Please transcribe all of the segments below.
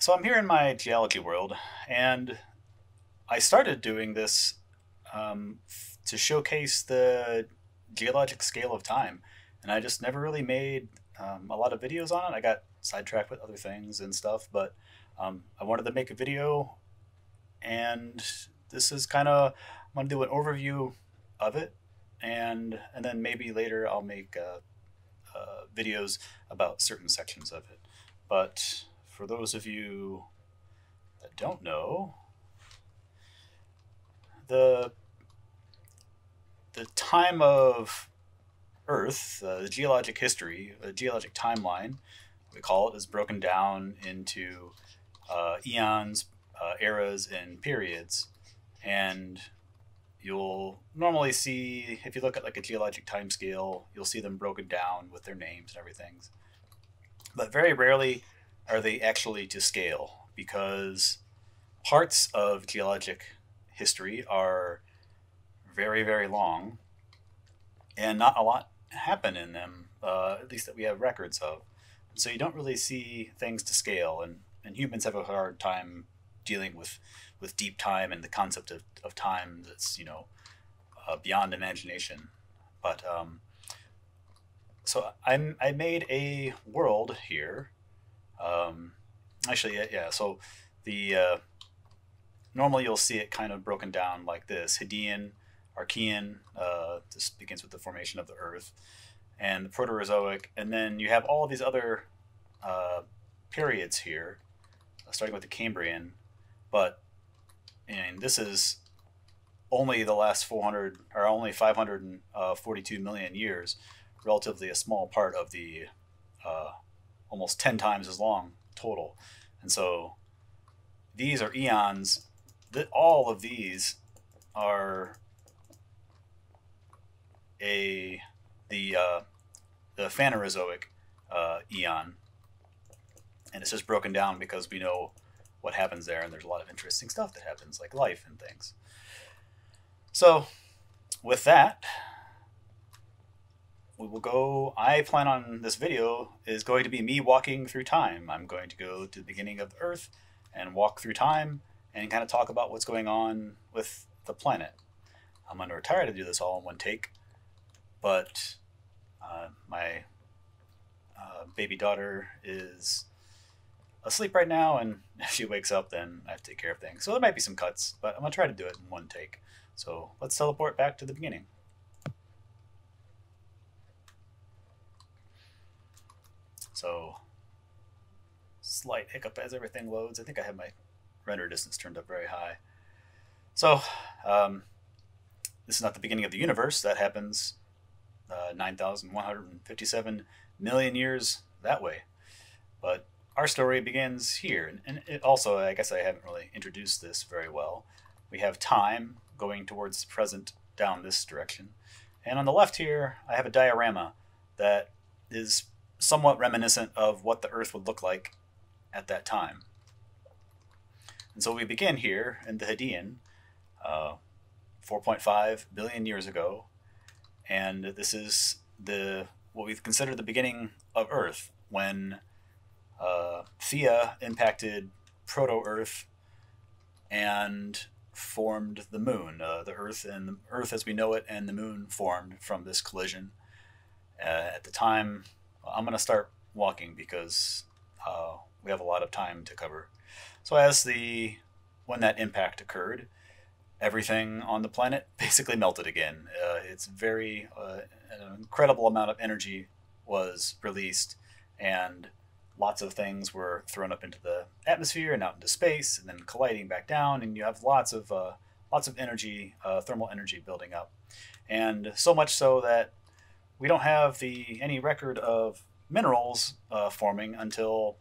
So I'm here in my geology world, and I started doing this to showcase the geologic scale of time, and I just never really made a lot of videos on it. I got sidetracked with other things and stuff, but I wanted to make a video, and this is kind of I'm gonna do an overview of it, and then maybe later I'll make videos about certain sections of it. But for those of you that don't know, the the time of Earth, the geologic history, the geologic timeline, we call it, is broken down into eons, eras, and periods. And you'll normally see, if you look at like a geologic time scale, you'll see them broken down with their names and everything. But very rarely are they actually to scale because parts of geologic history are very, very long, and not a lot happen in them, at least that we have records of. And so you don't really see things to scale, and humans have a hard time dealing with deep time and the concept of time that's beyond imagination. But so I made a world here. Um, Actually, yeah, yeah. So the normally you'll see it kind of broken down like this: Hadean, Archean. This begins with the formation of the Earth, and the Proterozoic, and then you have all of these other uh, periods here, starting with the Cambrian. But and this is only the last 400 or only 542 million years, relatively a small part of the uh, almost 10 times as long total. And so these are eons. That all of these are a the Phanerozoic eon, and it's just broken down because we know what happens there, and there's a lot of interesting stuff that happens, like life and things. So, with that, we will go. I plan on this video is going to be me walking through time. I'm going to go to the beginning of the Earth and walk through time and kind of talk about what's going on with the planet. I'm going to retire to do this all in one take, but my baby daughter is asleep right now, and if she wakes up, then I have to take care of things. So there might be some cuts, but I'm going to try to do it in one take. So let's teleport back to the beginning. So slight hiccup as everything loads. I think I have my render distance turned up very high. So um, this is not the beginning of the universe. That happens 9,157 million years that way. But our story begins here. And it also, I guess I haven't really introduced this very well. We have time going towards the present down this direction. And on the left here, I have a diorama that is somewhat reminiscent of what the Earth would look like at that time. And so we begin here in the Hadean, 4.5 billion years ago, and this is the what we consider the beginning of Earth when Theia impacted Proto-Earth and formed the Moon. The Earth and the Earth as we know it and the Moon formed from this collision. At the time, I'm going to start walking because we have a lot of time to cover. So when that impact occurred, everything on the planet basically melted again. It's an incredible amount of energy was released, and lots of things were thrown up into the atmosphere and out into space, and then colliding back down, and you have lots of energy, thermal energy building up, and so much so that we don't have any record of minerals forming until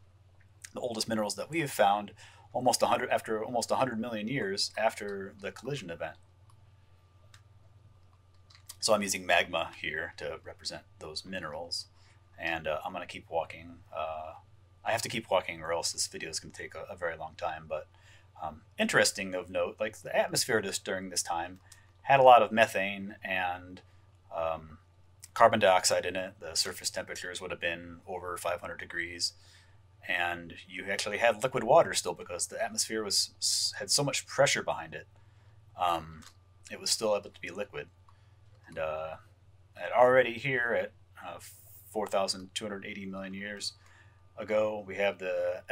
the oldest minerals that we have found almost 100 million years after the collision event. So I'm using magma here to represent those minerals, and I'm going to keep walking. I have to keep walking, or else this video is going to take a very long time. But interesting of note, like the atmosphere just during this time had a lot of methane and carbon dioxide in it. The surface temperatures would have been over 500 degrees, and you actually had liquid water still because the atmosphere had so much pressure behind it. Um, it was still able to be liquid, and already here at 4,280 million years ago, we have the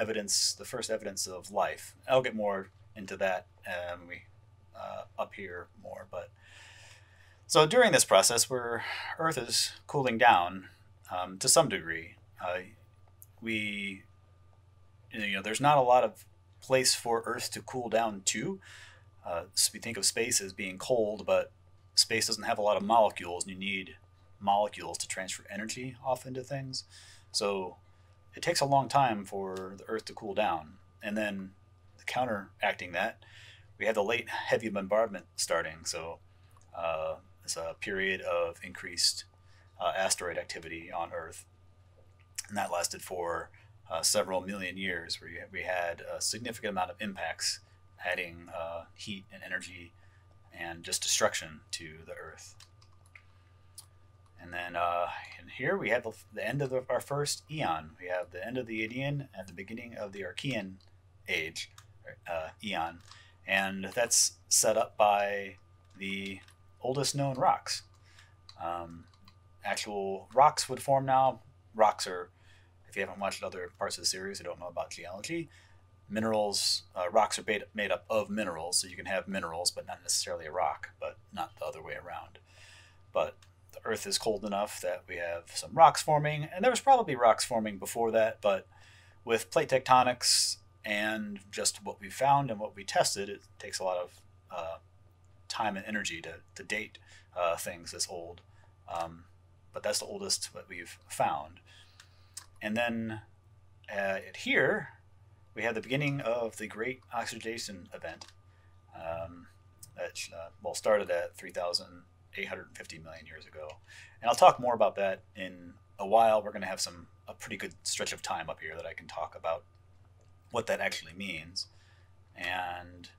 first evidence of life. I'll get more into that we up here more, but so during this process, where Earth is cooling down to some degree, we there's not a lot of place for Earth to cool down to. So we think of space as being cold, but space doesn't have a lot of molecules, and you need molecules to transfer energy off into things. So it takes a long time for the Earth to cool down. And then counteracting that, we have the late heavy bombardment starting. So it's a period of increased asteroid activity on Earth. And that lasted for several million years, where we had a significant amount of impacts, adding heat and energy and just destruction to the Earth. And then in here we have the end of our first eon. We have the end of the Edian at the beginning of the Archean age, eon. And that's set up by the oldest known rocks. Actual rocks would form now. Rocks are, if you haven't watched other parts of the series, you don't know about geology. Minerals, rocks are made up of minerals, so you can have minerals, but not necessarily a rock, but not the other way around. But the Earth is cold enough that we have some rocks forming, and there was probably rocks forming before that, but with plate tectonics and just what we found and what we tested, it takes a lot of time and energy to date things this old. But that's the oldest that we've found. And then here, we have the beginning of the Great Oxidation Event that started at 3,850 million years ago. And I'll talk more about that in a while. We're going to have a pretty good stretch of time up here that I can talk about what that actually means. And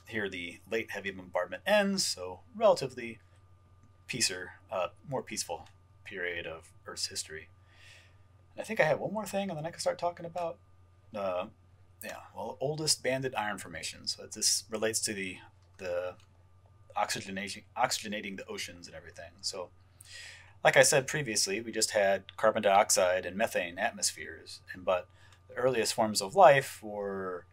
here the late heavy bombardment ends, so relatively more peaceful period of Earth's history. And I think I have one more thing, and then I can start talking about oldest banded iron formations. So this relates to the oxygenating the oceans and everything. So, like I said previously, we just had carbon dioxide and methane atmospheres, but the earliest forms of life were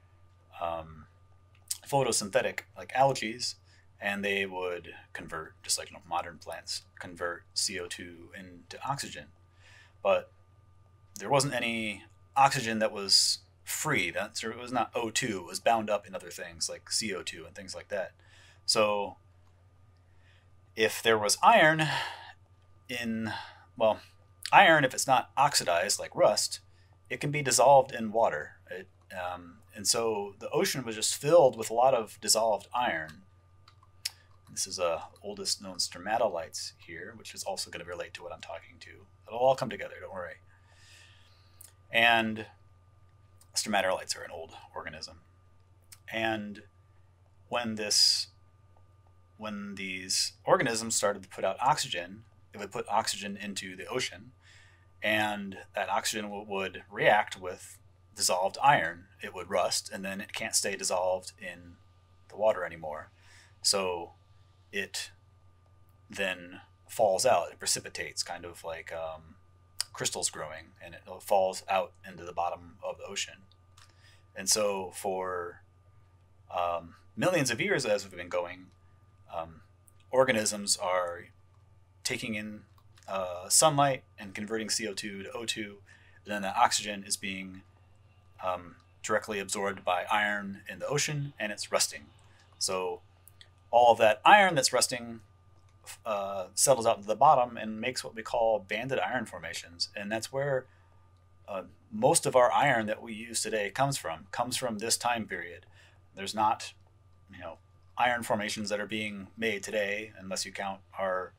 photosynthetic, like algae, and they would convert, just like modern plants convert CO2 into oxygen. But there wasn't any oxygen that was free. It was not O2. It was bound up in other things like CO2 and things like that. So if there was iron iron, if it's not oxidized like rust, it can be dissolved in water. And so the ocean was just filled with a lot of dissolved iron. This is oldest known stromatolites here, which is also going to relate to what I'm talking to. It'll all come together, don't worry. And stromatolites are an old organism. And when these organisms started to put out oxygen, it would put oxygen into the ocean, and that oxygen would react with dissolved iron. It would rust, and then it can't stay dissolved in the water anymore. So it then falls out. It precipitates, kind of like crystals growing, and it falls out into the bottom of the ocean. And so for millions of years as we've been going, organisms are taking in sunlight and converting CO2 to O2, and then the oxygen is being directly absorbed by iron in the ocean, and it's rusting. So all of that iron that's rusting settles out into the bottom and makes what we call banded iron formations, and that's where most of our iron that we use today comes from this time period. There's not, iron formations that are being made today, unless you count our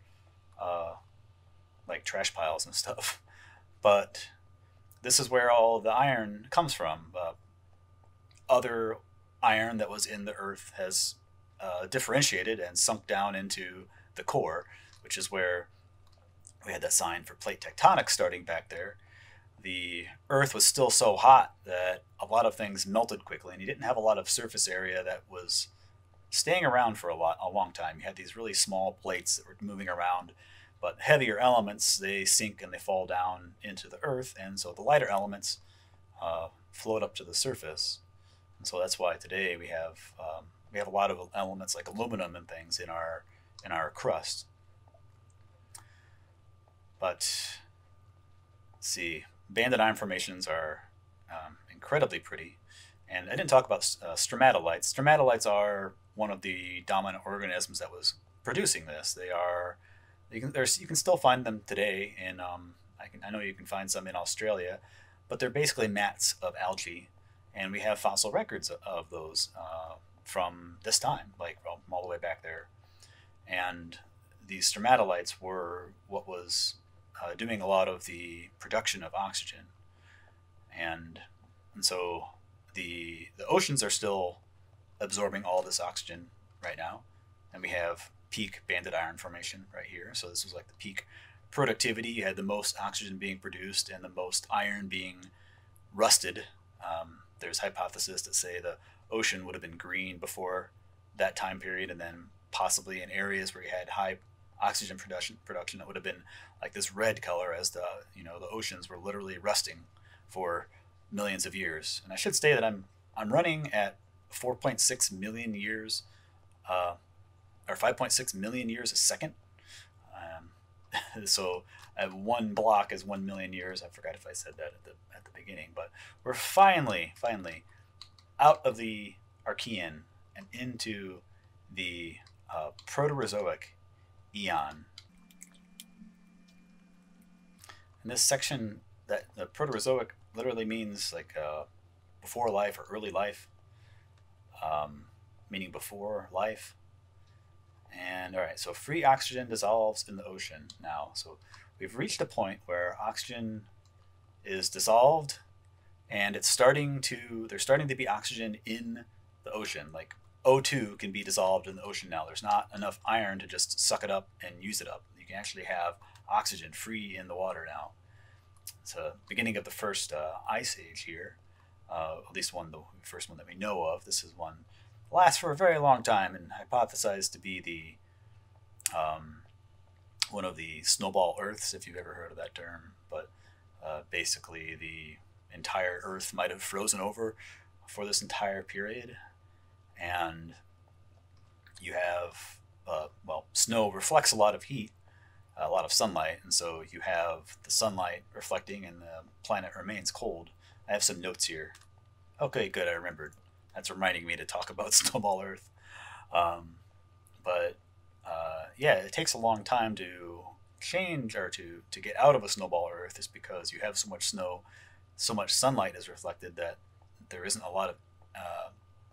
like trash piles and stuff. But this is where all the iron comes from. Other iron that was in the earth has differentiated and sunk down into the core, which is where we had that sign for plate tectonics starting back there. the Earth was still so hot that a lot of things melted quickly, and you didn't have a lot of surface area that was staying around for a long time. You had these really small plates that were moving around, but heavier elements, they sink and they fall down into the Earth, and so the lighter elements float up to the surface. And so that's why today we have a lot of elements like aluminum and things in our crust. But let's see, banded iron formations are incredibly pretty. And I didn't talk about stromatolites. Stromatolites are one of the dominant organisms that was producing this. They are you can still find them today in I know you can find some in Australia, but they're basically mats of algae, and we have fossil records of those from this time, like all the way back there. And these stromatolites were what was doing a lot of the production of oxygen, and so the oceans are still absorbing all this oxygen right now, and we have peak banded iron formation right here. So this was like the peak productivity. You had the most oxygen being produced and the most iron being rusted. There's hypotheses that say the ocean would have been green before that time period, and then possibly in areas where you had high oxygen production that would have been like this red color, as the the oceans were literally rusting for millions of years. And I should say that I'm running at 4.6 million years, or 5.6 million years a second. So one block is 1 million years. I forgot if I said that at the beginning, but we're finally out of the Archean and into the Proterozoic eon. In this section, that the Proterozoic literally means like before life or early life, meaning before life. And all right, so free oxygen dissolves in the ocean now. So we've reached a point where oxygen is dissolved, and there's starting to be oxygen in the ocean. Like O2 can be dissolved in the ocean now. There's not enough iron to just suck it up and use it up. You can actually have oxygen free in the water now. It's the beginning of the first ice age here, at least the first one that we know of. This is one that lasts for a very long time and hypothesized to be the one of the snowball Earths, if you've ever heard of that term. But basically, the entire Earth might have frozen over for this entire period, and you have snow reflects a lot of heat, a lot of sunlight, and so you have the sunlight reflecting and the planet remains cold. I have some notes here. Okay, good, I remembered. That's reminding me to talk about snowball Earth. But yeah, it takes a long time to change or to get out of a snowball Earth, is because you have so much snow, so much sunlight is reflected that there isn't a lot of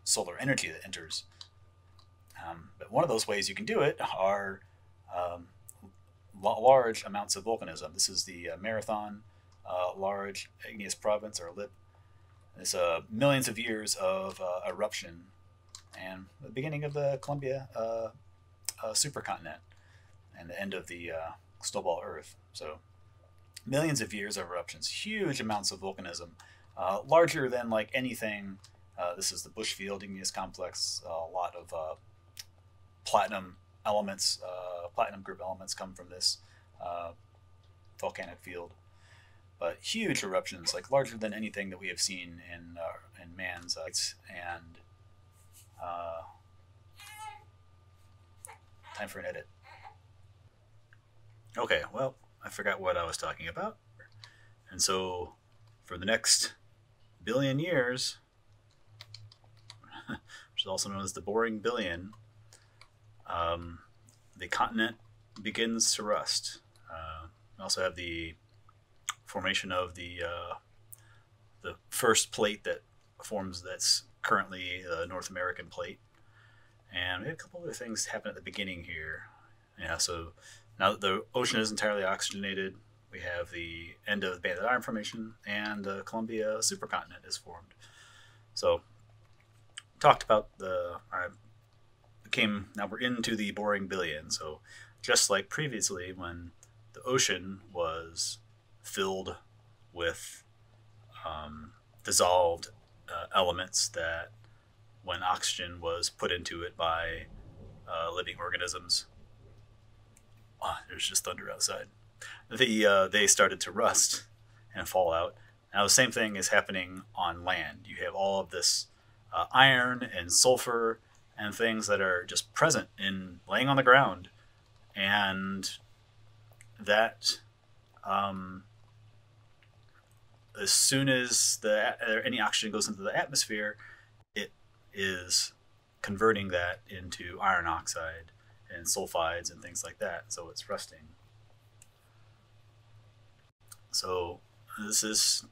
solar energy that enters. But one of those ways you can do it are large amounts of volcanism. This is the Marathon Large Igneous Province, or LIP. It's millions of years of eruption, and the beginning of the Columbia supercontinent, and the end of the snowball Earth. So millions of years of eruptions, huge amounts of volcanism, larger than like anything. This is the Bushfield Igneous Complex. A lot of platinum elements, platinum group elements come from this volcanic field. But huge eruptions, like larger than anything that we have seen in man's and time for an edit. Okay, well, I forgot what I was talking about. And so for the next billion years, which is also known as the Boring Billion, the continent begins to rust. We also have the formation of the first plate that forms, that's currently the North American plate. And we have a couple other things happen at the beginning here. Yeah, so now that the ocean is entirely oxygenated, we have the end of the banded iron formation, and the Columbia supercontinent is formed. So talked about now we're into the Boring Billion. So just like previously, when the ocean was filled with dissolved elements that, when oxygen was put into it by living organisms, there's just thunder outside. They started to rust and fall out. Now the same thing is happening on land. You have all of this iron and sulfur and things that are just present in laying on the ground, and that as soon as any oxygen goes into the atmosphere, it is converting that into iron oxide and sulfides and things like that. So it's rusting. So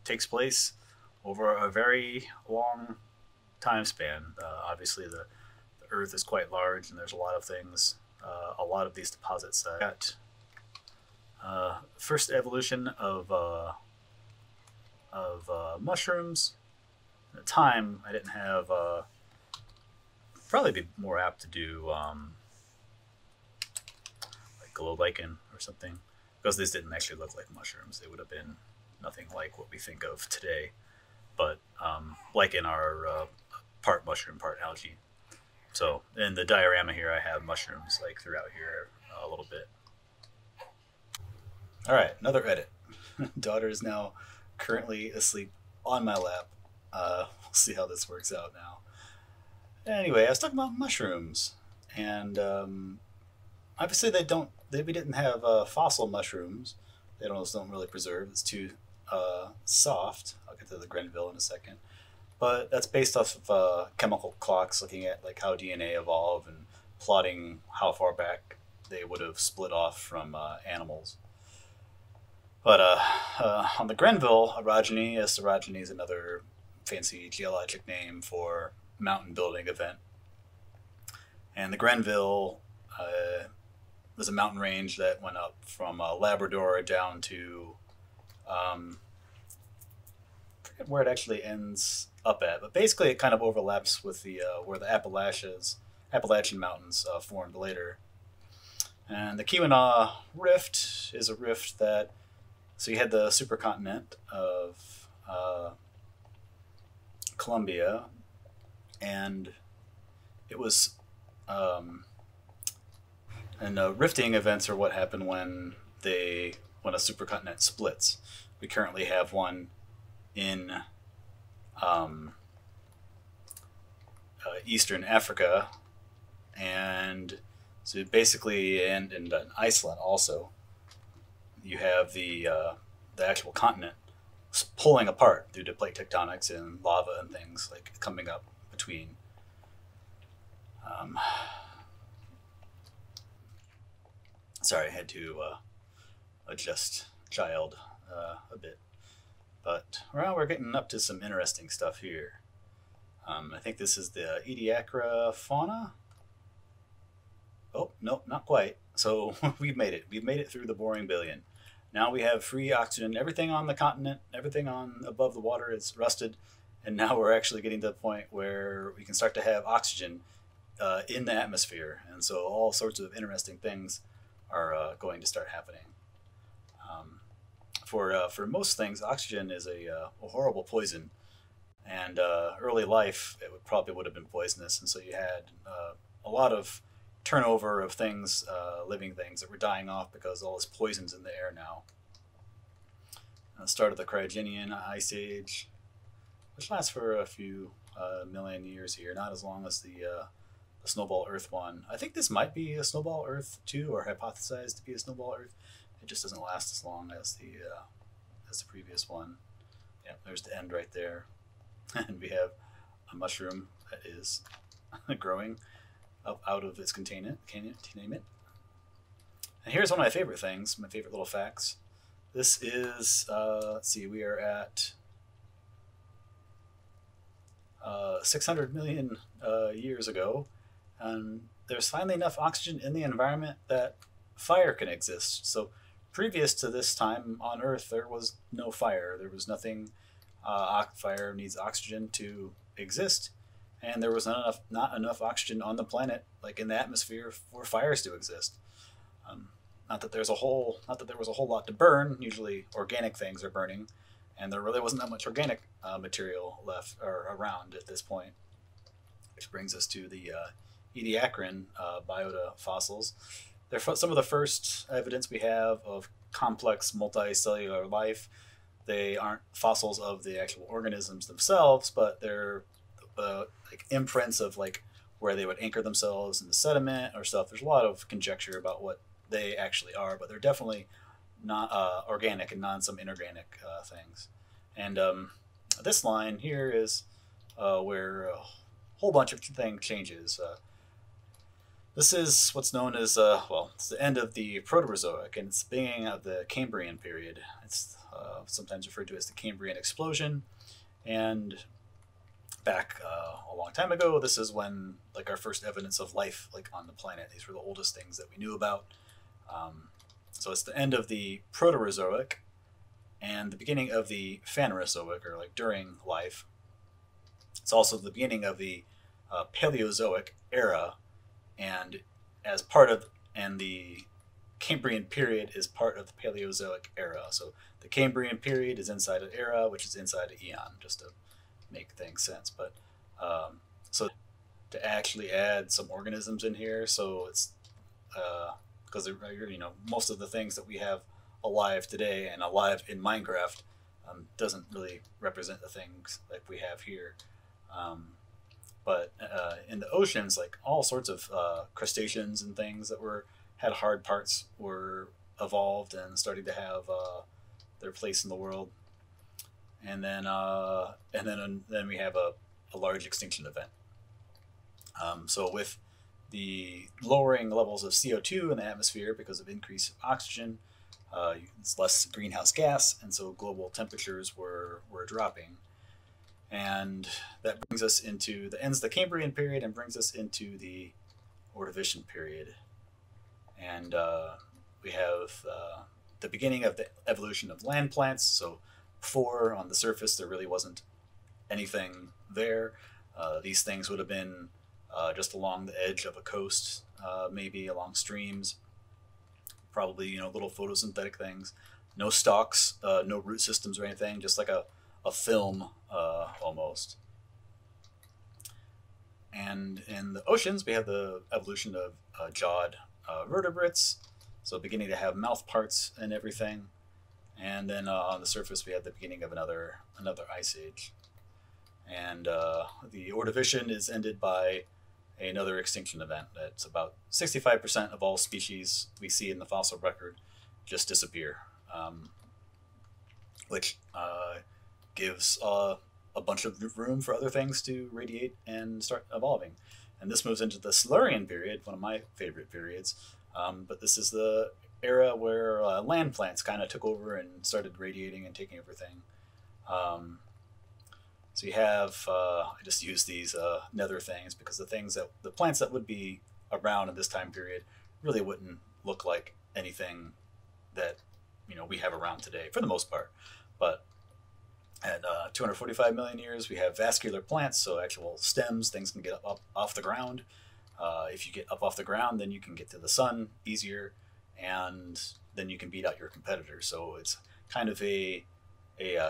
takes place over a very long time span. Obviously, the Earth is quite large, and there's a lot of things. A lot of these deposits got first evolution of mushrooms. At the time, I didn't have. Probably be more apt to do like glow lichen or something, because these didn't actually look like mushrooms. They would have been nothing like what we think of today. But lichen are part mushroom, part algae. So in the diorama here, I have mushrooms like throughout here a little bit. All right, another edit. Daughter is now currently asleep on my lap. We'll see how this works out now. Anyway, I was talking about mushrooms, and obviously we didn't have fossil mushrooms. They don't really preserve. It's too soft. I'll get to the Grenville in a second. But that's based off of chemical clocks, looking at like how DNA evolved and plotting how far back they would have split off from animals. But on the Grenville orogeny, orogeny is another fancy geologic name for mountain building event. And the Grenville was a mountain range that went up from Labrador down to I forget where it actually ends up at, but basically it kind of overlaps with the where the Appalachian Mountains formed later. And the Keweenaw Rift is a rift that, so you had the supercontinent of Columbia, and it was rifting events are what happen when a supercontinent splits. We currently have one in Eastern Africa, and so basically, and in Iceland also, you have the actual continent pulling apart due to plate tectonics and lava and things like coming up between. Sorry, I had to adjust child a bit. But we're getting up to some interesting stuff here. I think this is the Ediacara fauna. Oh, no, not quite. So we've made it. We've made it through the boring billion. Now we have free oxygen. Everything on the continent, everything on above the water is rusted. And now we're actually getting to the point where we can start to have oxygen in the atmosphere. And so all sorts of interesting things are going to start happening. For most things, oxygen is a horrible poison, and early life it would have been poisonous, and so you had a lot of turnover of things, living things that were dying off because all this poison's in the air now. The start of the Cryogenian Ice Age, which lasts for a few million years here, not as long as the Snowball Earth one. I think this might be a Snowball Earth 2, or hypothesized to be a Snowball Earth. It just doesn't last as long as the previous one. Yeah, there's the end right there. And we have a mushroom that is growing up out of its containment. And here's one of my favorite things, my favorite little facts. This is, let's see, we are at 600 million years ago, and there's finally enough oxygen in the environment that fire can exist. So previous to this time on Earth, there was no fire. There was nothing. Fire needs oxygen to exist, and there was not enough oxygen on the planet, like in the atmosphere, for fires to exist. Not that there was a whole lot to burn. Usually, organic things are burning, and there really wasn't that much organic material left or around at this point, which brings us to the Ediacaran biota fossils. They're some of the first evidence we have of complex multicellular life. They aren't fossils of the actual organisms themselves, but they're like imprints of like where they would anchor themselves in the sediment or stuff. There's a lot of conjecture about what they actually are, but they're definitely not organic and not some inorganic things. And this line here is where a whole bunch of things changes. This is what's known as, well, it's the end of the Proterozoic, and it's the beginning of the Cambrian period. It's sometimes referred to as the Cambrian explosion. And back a long time ago, this is when like our first evidence of life like on the planet. These were the oldest things that we knew about. So it's the end of the Proterozoic and the beginning of the Phanerozoic, or like during life. It's also the beginning of the Paleozoic era, and as part of, and the Cambrian period is part of the Paleozoic era. So the Cambrian period is inside of era, which is inside of eon, just to make things sense. But so to actually add some organisms in here, so it's because most of the things that we have alive today and alive in Minecraft doesn't really represent the things like we have here. But in the oceans, like all sorts of crustaceans and things that had hard parts were evolved and started to have their place in the world. And then we have a large extinction event. So with the lowering levels of CO2 in the atmosphere because of increase of oxygen, it's less greenhouse gas, and so global temperatures were dropping. And that brings us into ends the Cambrian period and brings us into the Ordovician period. And we have the beginning of the evolution of land plants. So before, on the surface, there really wasn't anything there. These things would have been just along the edge of a coast, maybe along streams, probably little photosynthetic things. No stalks, no root systems or anything, just like a film almost. And in the oceans, we have the evolution of jawed vertebrates, so beginning to have mouth parts and everything. And then on the surface, we have the beginning of another ice age. And the Ordovician is ended by another extinction event. That's about 65% of all species we see in the fossil record just disappear, which gives a bunch of room for other things to radiate and start evolving. And this moves into the Silurian period, one of my favorite periods. But this is the era where land plants kind of took over and started radiating and taking everything. So you have, I just use these nether things because the plants that would be around in this time period really wouldn't look like anything that we have around today for the most part. But at 245 million years, we have vascular plants, so actual stems, things can get up off the ground. If you get up off the ground, then you can get to the sun easier, and then you can beat out your competitors. So it's kind of a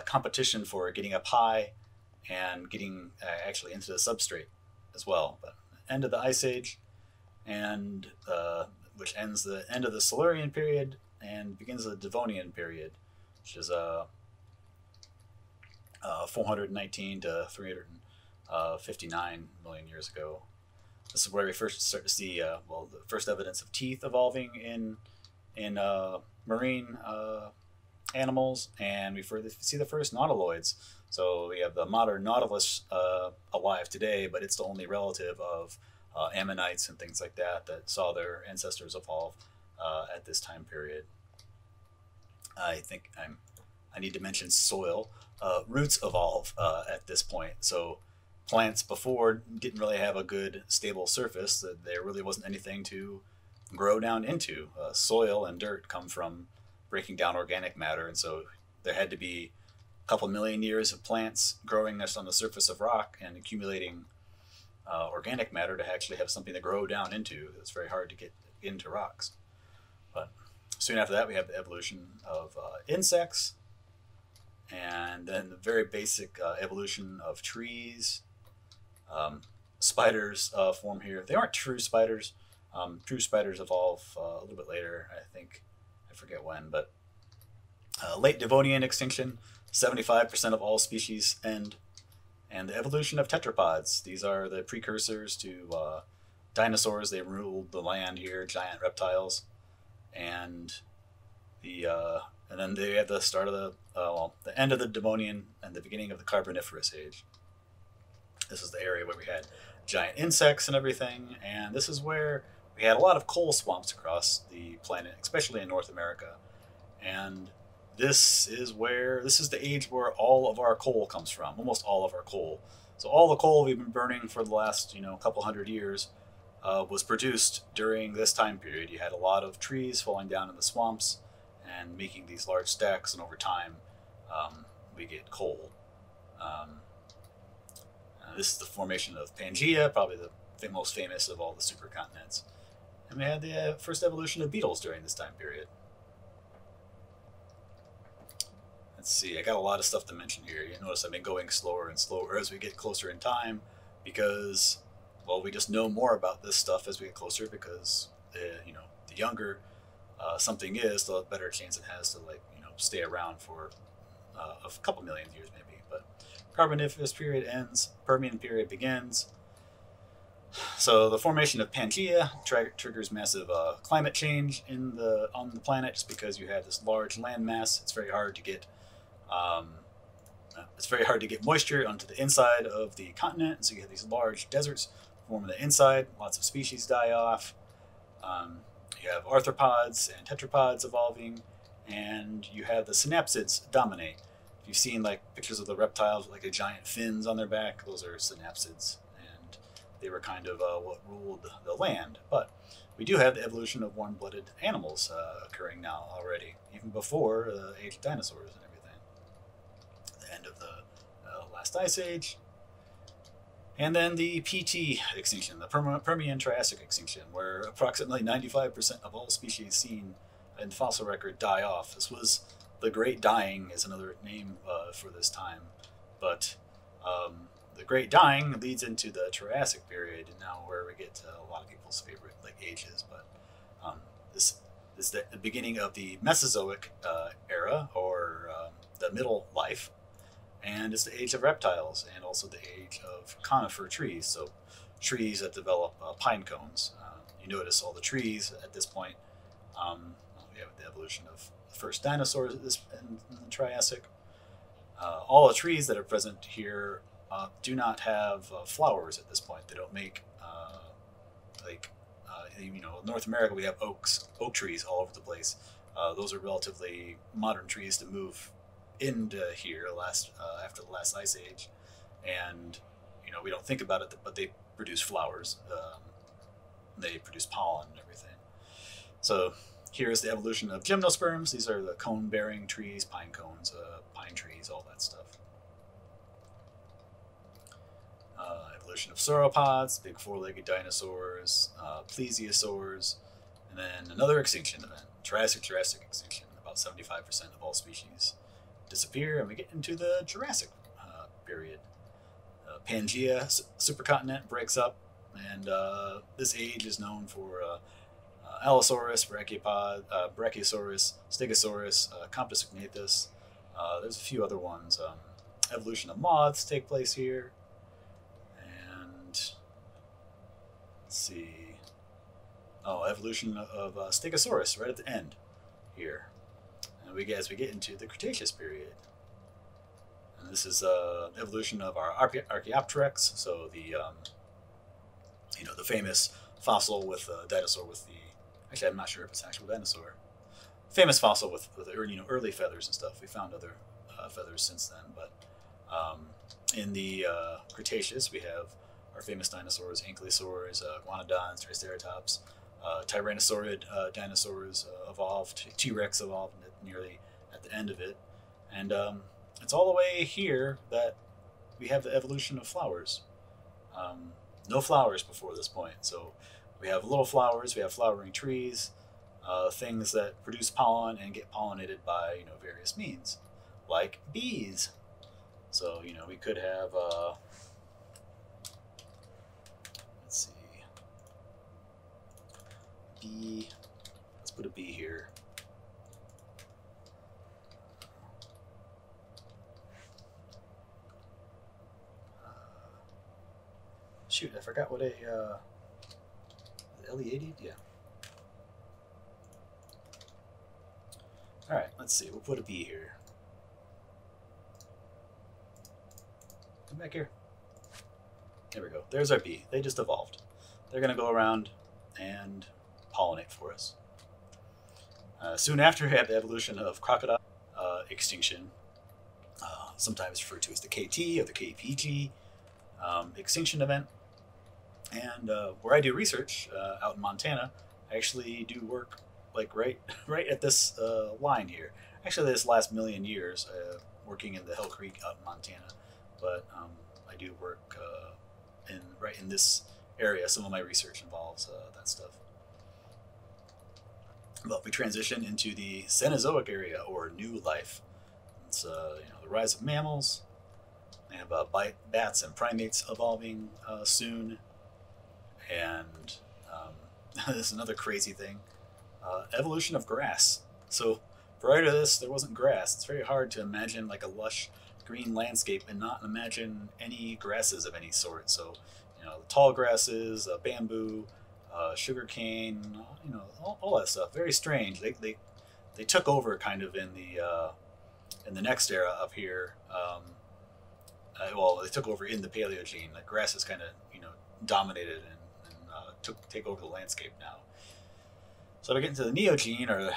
competition for getting up high and getting actually into the substrate as well. But end of the Ice Age, and which ends the end of the Silurian period and begins the Devonian period, which is 419 to 359 million years ago. This is where we first start to see the first evidence of teeth evolving in marine animals, and we further see the first nautiloids. So we have the modern nautilus alive today, but it's the only relative of ammonites and things like that saw their ancestors evolve at this time period. I think I need to mention soil. Roots evolve at this point. So plants before didn't really have a good stable surface. There really wasn't anything to grow down into. Soil and dirt come from breaking down organic matter, and so there had to be a couple million years of plants growing just on the surface of rock and accumulating organic matter to actually have something to grow down into. It's very hard to get into rocks. But soon after that, we have the evolution of insects, And then the very basic evolution of trees. Um, Spiders form here. They aren't true spiders. True spiders evolve a little bit later, I think. I forget when, but late Devonian extinction, 75% of all species end. And the evolution of tetrapods. These are the precursors to dinosaurs. They ruled the land here, giant reptiles. And and then they had the start of the end of the Devonian and the beginning of the Carboniferous age. This is the area where we had giant insects and everything, and this is where we had a lot of coal swamps across the planet, especially in North America. And this is the age where all of our coal comes from, almost all of our coal. So all the coal we've been burning for the last couple hundred years was produced during this time period. You had a lot of trees falling down in the swamps and making these large stacks, and over time we get coal. Um, this is the formation of Pangaea, probably the most famous of all the supercontinents. And we had the first evolution of beetles during this time period. Let's see, I got a lot of stuff to mention here. You notice I've been going slower and slower as we get closer in time because, well, we just know more about this stuff as we get closer because, the younger something is, the better chance it has to, stay around for a couple million years maybe. But Carboniferous period ends, Permian period begins. So the formation of Pangaea triggers massive climate change on the planet just because you have this large landmass. It's very hard to get moisture onto the inside of the continent, so you have these large deserts form on the inside. Lots of species die off. You have arthropods and tetrapods evolving, and you have the synapsids dominate. If you've seen pictures of the reptiles with the giant fins on their back, those are synapsids, and they were kind of what ruled the land. But we do have the evolution of warm-blooded animals occurring now already, even before the age of dinosaurs and everything. The end of the last ice age. And then the PT extinction, the Permian-Triassic extinction, where approximately 95% of all species seen in the fossil record die off. This was the Great Dying is another name for this time. But the Great Dying leads into the Triassic period, and now where we get to a lot of people's favorite ages. But this is the beginning of the Mesozoic era, or the middle life. And it's the age of reptiles and also the age of conifer trees, so trees that develop pine cones. You notice all the trees at this point. We have the evolution of the first dinosaurs in the Triassic. All the trees that are present here do not have flowers at this point. They don't make North America, we have oak trees all over the place. Those are relatively modern trees to move into here after the last ice age, and we don't think about it, but they produce flowers. They produce pollen and everything. So here's the evolution of gymnosperms. These are the cone-bearing trees, pine cones, pine trees, all that stuff. Evolution of sauropods, big four-legged dinosaurs, plesiosaurs, and then another extinction event, Jurassic extinction. About 75% of all species disappear, and we get into the Jurassic period. Pangaea supercontinent breaks up, and this age is known for Allosaurus, Brachiosaurus, Stegosaurus, Compsognathus. There's a few other ones. Evolution of moths take place here, and let's see. Evolution of Stegosaurus right at the end here. And as we get into the Cretaceous period. And this is evolution of our Archaeopteryx, so the the famous fossil with dinosaur with the, actually I'm not sure if it's actual dinosaur, famous fossil with early feathers and stuff. We found other feathers since then, but in the Cretaceous we have our famous dinosaurs, ankylosaurs, iguanodons, triceratops, tyrannosaurid dinosaurs evolved, T-Rex evolved nearly at the end of it, and it's all the way here that we have the evolution of flowers. No flowers before this point, so we have little flowers, we have flowering trees, things that produce pollen and get pollinated by various means. like bees. So, you know, we could have, let's see, bee, let's put a bee here. Shoot, I forgot what a LE80? Yeah. Alright, let's see. We'll put a bee here. Come back here. There we go. There's our bee. They just evolved. They're going to go around and pollinate for us. Soon after, we have the evolution of crocodile extinction, sometimes referred to as the KT or the KPG extinction event. And where I do research out in Montana, I actually do work like right at this line here. Actually, this last million years, working in the Hell Creek out in Montana, but I do work right in this area. Some of my research involves that stuff. But we transition into the Cenozoic area, or new life. It's you know, the rise of mammals. We have bats and primates evolving soon. And this is another crazy thing. Evolution of grass. So prior to this, there wasn't grass. It's very hard to imagine like a lush green landscape and not imagine any grasses of any sort. So, you know, the tall grasses, bamboo, sugarcane, you know, all that stuff. Very strange. They took over kind of in the next era up here. Well, they took over in the Paleogene. Like grasses kind of, you know, dominated and take over the landscape now. So we get into the Neogene, or the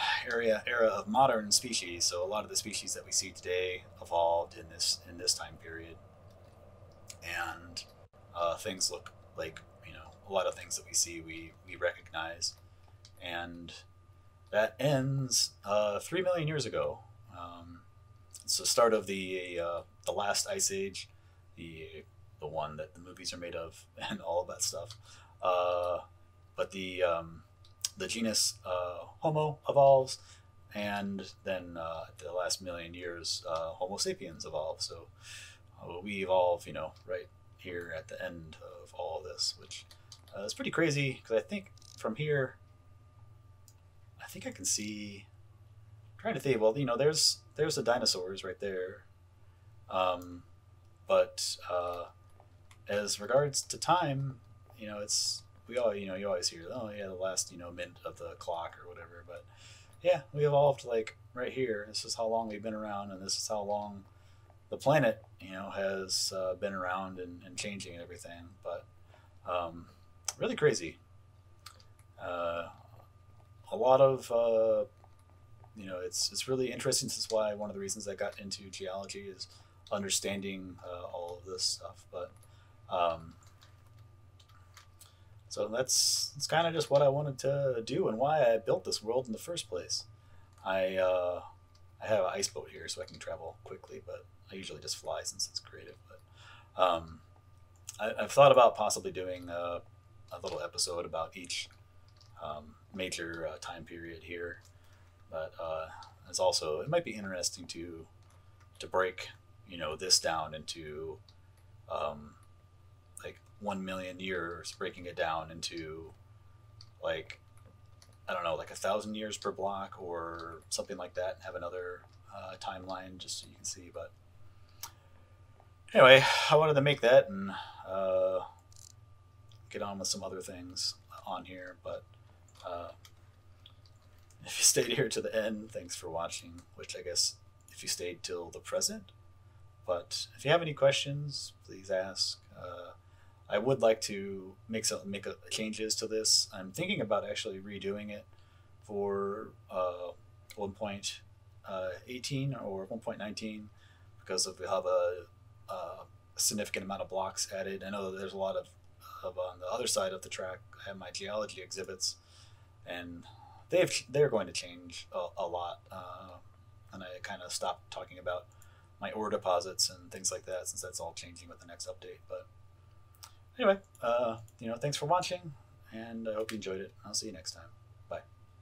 era of modern species. So a lot of the species that we see today evolved in this time period, and things look like, you know, a lot of things that we see we recognize, and that ends 3 million years ago. It's the start of the last ice age, the one that the movies are made of, and all of that stuff. But the genus Homo evolves, and then the last million years, Homo sapiens evolve. So we evolve, you know, right here at the end of all of this, which is pretty crazy, because I think from here, I think I can see. I'm trying to think. Well, you know, there's the dinosaurs right there, but as regards to time, you know, you always hear, oh yeah, the last, you know, minute of the clock or whatever. But yeah, we evolved like right here. This is how long we've been around, and this is how long the planet, you know, has been around and changing and everything. But really crazy. A lot of you know, it's really interesting. This is why one of the reasons I got into geology is understanding all of this stuff. But so that's kind of just what I wanted to do and why I built this world in the first place. I have an ice boat here so I can travel quickly, but I usually just fly since it's creative. But I've thought about possibly doing a little episode about each major time period here, but it's also, it might be interesting to break, you know, this down into like 1 million years, breaking it down into like, I don't know, like 1,000 years per block or something like that, and have another timeline just so you can see. But anyway, I wanted to make that and get on with some other things on here. But if you stayed here to the end, thanks for watching, which I guess if you stayed till the present. But if you have any questions, please ask. I would like to make changes to this. I'm thinking about actually redoing it for 1.18 or 1.19 because we'll have a significant amount of blocks added. I know that there's a lot of on the other side of the track. I have my geology exhibits, and they're going to change a lot. And I kind of stopped talking about my ore deposits and things like that, since that's all changing with the next update. But anyway, you know, thanks for watching, and I hope you enjoyed it. I'll see you next time.